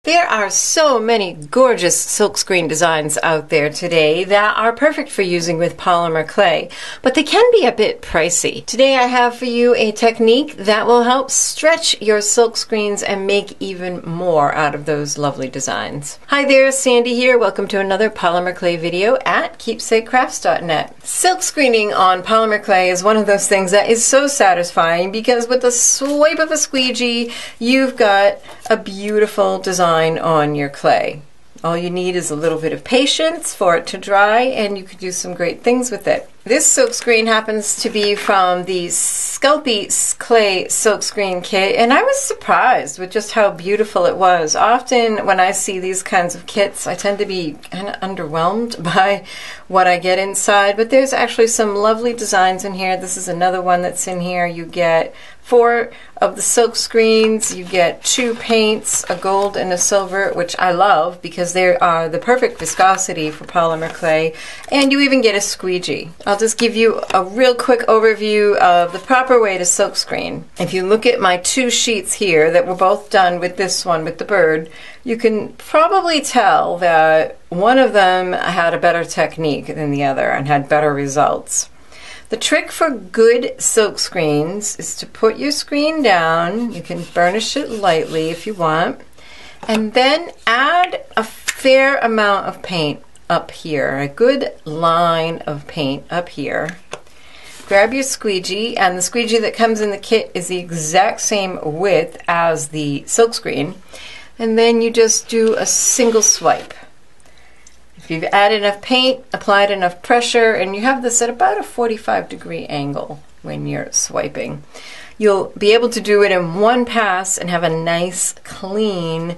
There are so many gorgeous silkscreen designs out there today that are perfect for using with polymer clay, but they can be a bit pricey. Today I have for you a technique that will help stretch your silkscreens and make even more out of those lovely designs. Hi there, Sandy here. Welcome to another polymer clay video at keepsakecrafts.net. Silkscreening on polymer clay is one of those things that is so satisfying because with the swipe of a squeegee, you've got a beautiful design on your clay. All you need is a little bit of patience for it to dry and you can do some great things with it. This silkscreen happens to be from the Sculpey clay silkscreen kit, and I was surprised with just how beautiful it was. Often when I see these kinds of kits, I tend to be kind of underwhelmed by what I get inside, but there's actually some lovely designs in here. This is another one that's in here. You get 4 of the silk screens, you get 2 paints, a gold and a silver, which I love because they are the perfect viscosity for polymer clay, and you even get a squeegee. I'll just give you a real quick overview of the proper way to silk screen. If you look at my 2 sheets here that were both done with this one with the bird, you can probably tell that one of them had a better technique than the other and had better results. The trick for good silk screens is to put your screen down. You can burnish it lightly if you want, and then add a fair amount of paint up here, a good line of paint up here. Grab your squeegee, and the squeegee that comes in the kit is the exact same width as the silk screen, and then you just do a single swipe. If you've added enough paint, applied enough pressure, and you have this at about a 45-degree angle when you're swiping, you'll be able to do it in one pass and have a nice, clean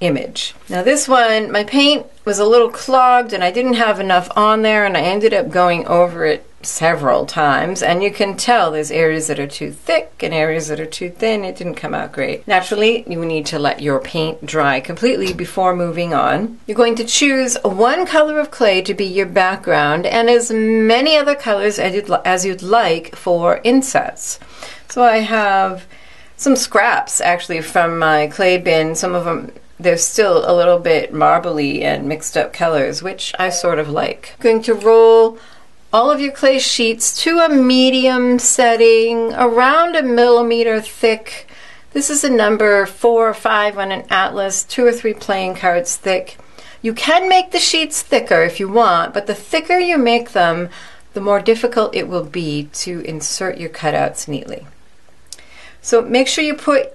image. Now this one, my paint was a little clogged and I didn't have enough on there, and I ended up going over it several times, and you can tell there's areas that are too thick and areas that are too thin. It didn't come out great. Naturally, you need to let your paint dry completely before moving on. You're going to choose one color of clay to be your background and as many other colors as you'd like for insets. So I have some scraps actually from my clay bin. Some of them, they're still a little bit marbly and mixed up colors, which I sort of like. I'm going to roll all of your clay sheets to a medium setting, around 1 millimeter thick. This is a number 4 or 5 on an atlas, 2 or 3 playing cards thick. You can make the sheets thicker if you want, but the thicker you make them, the more difficult it will be to insert your cutouts neatly. So make sure you put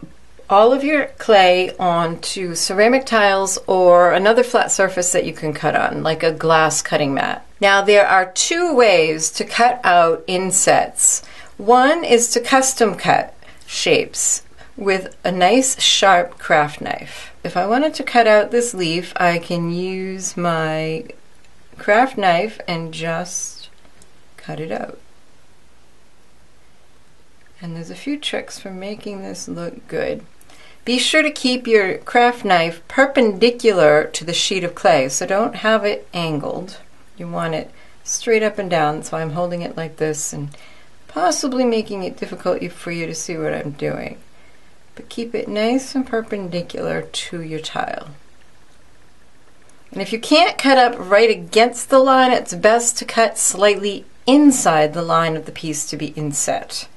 all of your clay onto ceramic tiles or another flat surface that you can cut on, like a glass cutting mat. Now there are 2 ways to cut out insets. One is to custom cut shapes with a nice sharp craft knife. If I wanted to cut out this leaf, I can use my craft knife and just cut it out. And there's a few tricks for making this look good. Be sure to keep your craft knife perpendicular to the sheet of clay, so don't have it angled. You want it straight up and down. That's why I'm holding it like this and possibly making it difficult for you to see what I'm doing. But keep it nice and perpendicular to your tile. And if you can't cut up right against the line, it's best to cut slightly inside the line of the piece to be inset.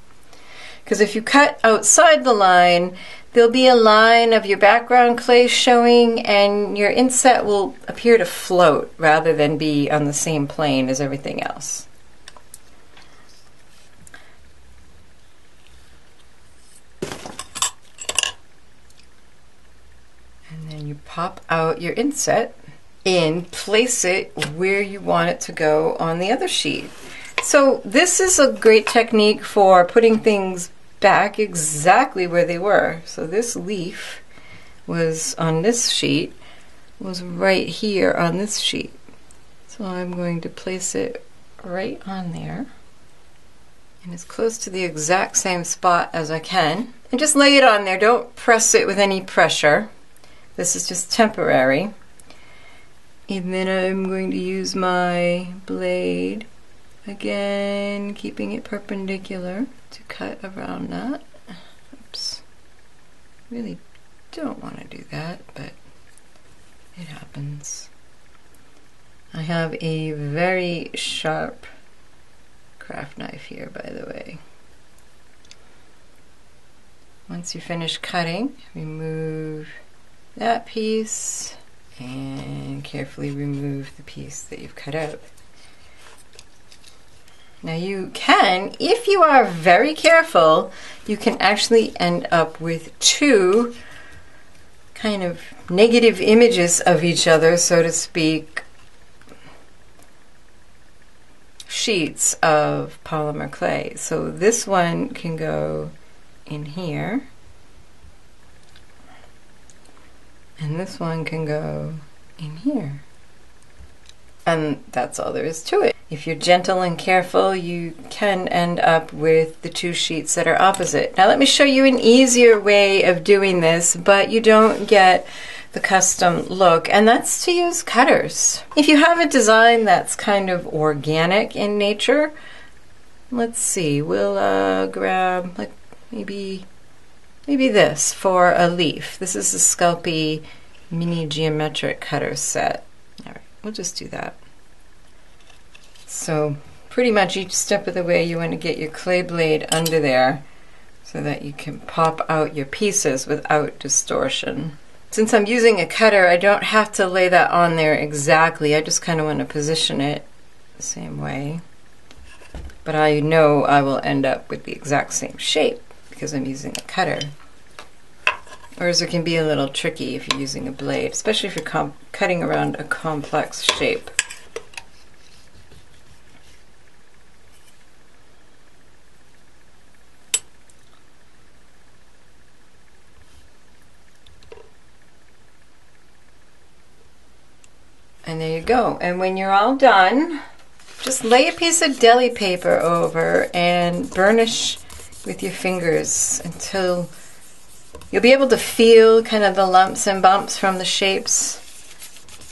Because if you cut outside the line, there'll be a line of your background clay showing and your inset will appear to float rather than be on the same plane as everything else. And then you pop out your inset and place it where you want it to go on the other sheet. So this is a great technique for putting things back exactly where they were. So this leaf was on this sheet, was right here on this sheet. So I'm going to place it right on there and as close to the exact same spot as I can. And just lay it on there. Don't press it with any pressure. This is just temporary. And then I'm going to use my blade, again keeping it perpendicular, to cut around that. Oops. Really don't want to do that, but happens. I have a very sharp craft knife here, by the way. Once you finish cutting, remove that piece and carefully remove the piece that you've cut out. Now you can, if you are very careful, you can actually end up with two kind of negative images of each other, so to speak, sheets of polymer clay. So this one can go in here, and this one can go in here. And that's all there is to it. If you're gentle and careful, you can end up with the two sheets that are opposite. Now let me show you an easier way of doing this, but you don't get the custom look, and that's to use cutters. If you have a design that's kind of organic in nature, let's see, we'll grab like maybe this for a leaf. This is the Sculpey mini geometric cutter set. All right, we'll just do that. So pretty much each step of the way you want to get your clay blade under there so that you can pop out your pieces without distortion. Since I'm using a cutter, I don't have to lay that on there exactly. I just kind of want to position it the same way. But I know I will end up with the exact same shape because I'm using a cutter. Whereas it can be a little tricky if you're using a blade, especially if you're cutting around a complex shape. And there you go. And when you're all done, just lay a piece of deli paper over and burnish with your fingers until you'll be able to feel kind of the lumps and bumps from the shapes.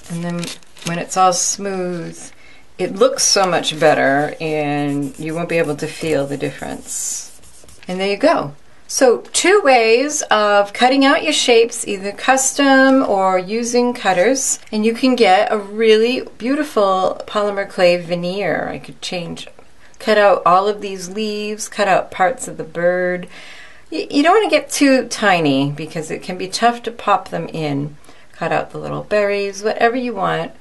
And then when it's all smooth, it looks so much better and you won't be able to feel the difference. And there you go. So two ways of cutting out your shapes, either custom or using cutters, and you can get a really beautiful polymer clay veneer. I could cut out all of these leaves, cut out parts of the bird. You don't want to get too tiny because it can be tough to pop them in. Cut out the little berries, whatever you want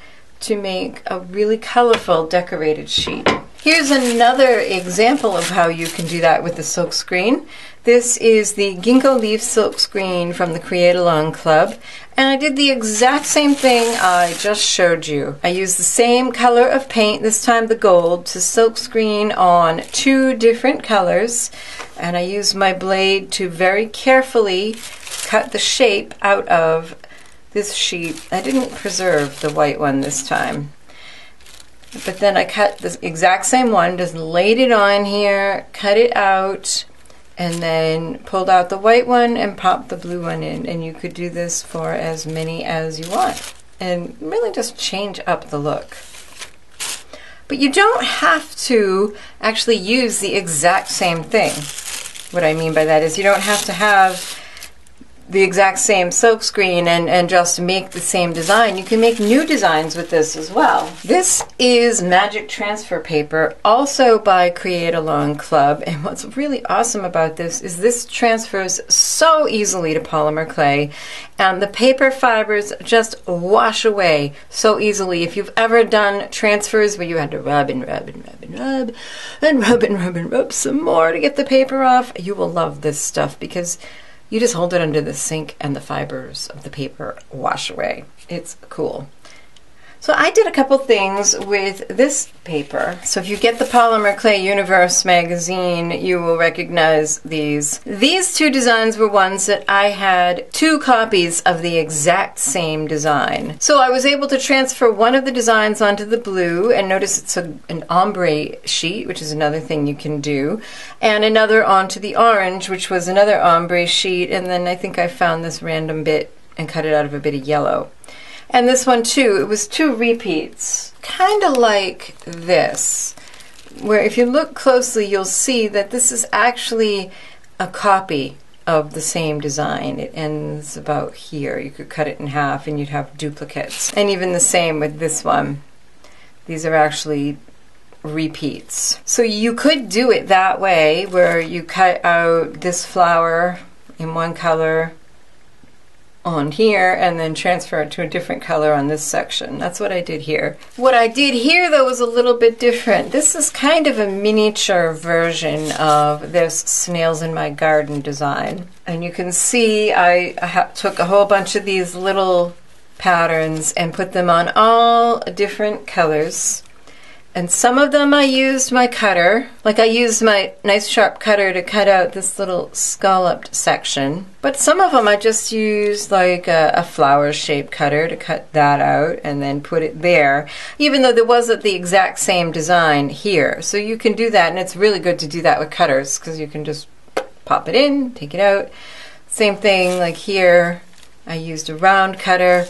to make a really colorful decorated sheet. Here's another example of how you can do that with the Silkscreen. This is the Ginkgo leaf Silkscreen from the Create Along Club, and I did the exact same thing I just showed you. I used the same color of paint, this time the gold, to silkscreen on two different colors, and I used my blade to very carefully cut the shape out of this sheet. I didn't preserve the white one this time. But then I cut the exact same one, just laid it on here, cut it out, and then pulled out the white one and popped the blue one in. And you could do this for as many as you want and really just change up the look. But you don't have to actually use the exact same thing. What I mean by that is you don't have to have the exact same silkscreen and just make the same design. You can make new designs with this as well. This is Magic Transfer Paper, also by Create Along Club, and what's really awesome about this transfers so easily to polymer clay, and the paper fibers just wash away so easily. If you've ever done transfers where you had to rub and rub and rub and rub and rub and rub and rub some more to get the paper off, you will love this stuff because you just hold it under the sink and the fibers of the paper wash away. It's cool. So I did a couple things with this paper. So if you get the Polymer Clay Universe magazine, you will recognize these. These two designs were ones that I had two copies of the exact same design. So I was able to transfer one of the designs onto the blue, and notice it's an ombre sheet, which is another thing you can do, and another onto the orange, which was another ombre sheet, and then I think I found this random bit and cut it out of a bit of yellow. And this one too, it was two repeats, kind of like this, where if you look closely you'll see that this is actually a copy of the same design. It ends about here. You could cut it in half and you'd have duplicates. And even the same with this one. These are actually repeats. So you could do it that way, where you cut out this flower in one color on here and then transfer it to a different color on this section. That's what I did here. What I did here though was a little bit different. This is kind of a miniature version of this snails in my garden design. And you can see I took a whole bunch of these little patterns and put them on all different colors. And some of them I used my cutter, like I used my nice sharp cutter to cut out this little scalloped section. But some of them I just used like a flower shaped cutter to cut that out and then put it there, even though there wasn't the exact same design here. So you can do that, and it's really good to do that with cutters because you can just pop it in, take it out. Same thing like here. I used a round cutter.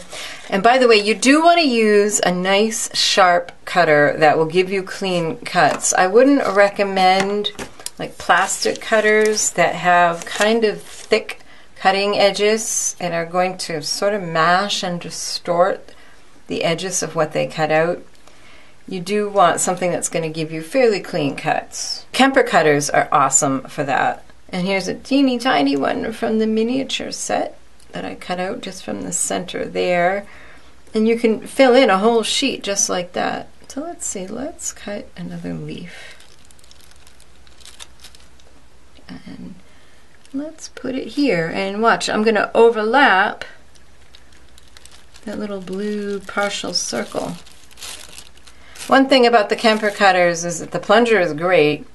And by the way, you do want to use a nice sharp cutter that will give you clean cuts. I wouldn't recommend like plastic cutters that have kind of thick cutting edges and are going to sort of mash and distort the edges of what they cut out. You do want something that's going to give you fairly clean cuts. Kemper cutters are awesome for that. And here's a teeny tiny one from the miniature set that I cut out just from the center there. And you can fill in a whole sheet just like that. So let's see, let's cut another leaf. And let's put it here, and watch, I'm going to overlap that little blue partial circle. One thing about the Kemper cutters is that the plunger is great,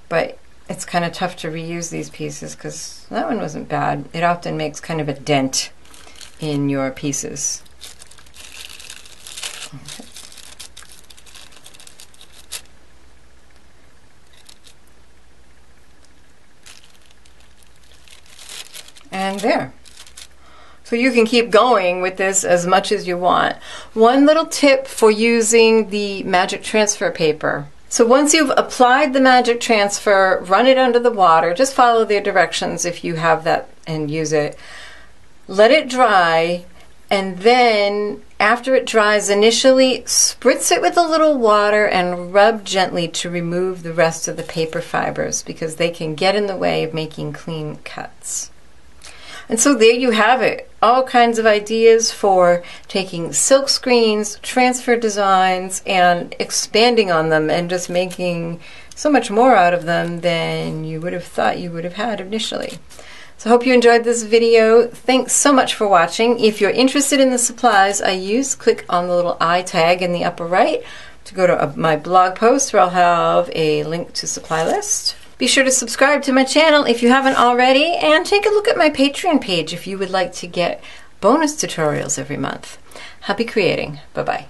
but it's kind of tough to reuse these pieces because that one wasn't bad. It often makes kind of a dent in your pieces. Okay. And there. So you can keep going with this as much as you want. One little tip for using the magic transfer paper. So once you've applied the magic transfer, run it under the water. Just follow the directions if you have that and use it. Let it dry, and then after it dries, initially spritz it with a little water and rub gently to remove the rest of the paper fibers because they can get in the way of making clean cuts. And so there you have it. All kinds of ideas for taking silk screens, transfer designs, and expanding on them and just making so much more out of them than you would have thought you would have had initially. So I hope you enjoyed this video. Thanks so much for watching. If you're interested in the supplies I use, click on the little I tag in the upper right to go to my blog post where I'll have a link to supply list. Be sure to subscribe to my channel if you haven't already, and take a look at my Patreon page if you would like to get bonus tutorials every month. Happy creating. Bye-bye.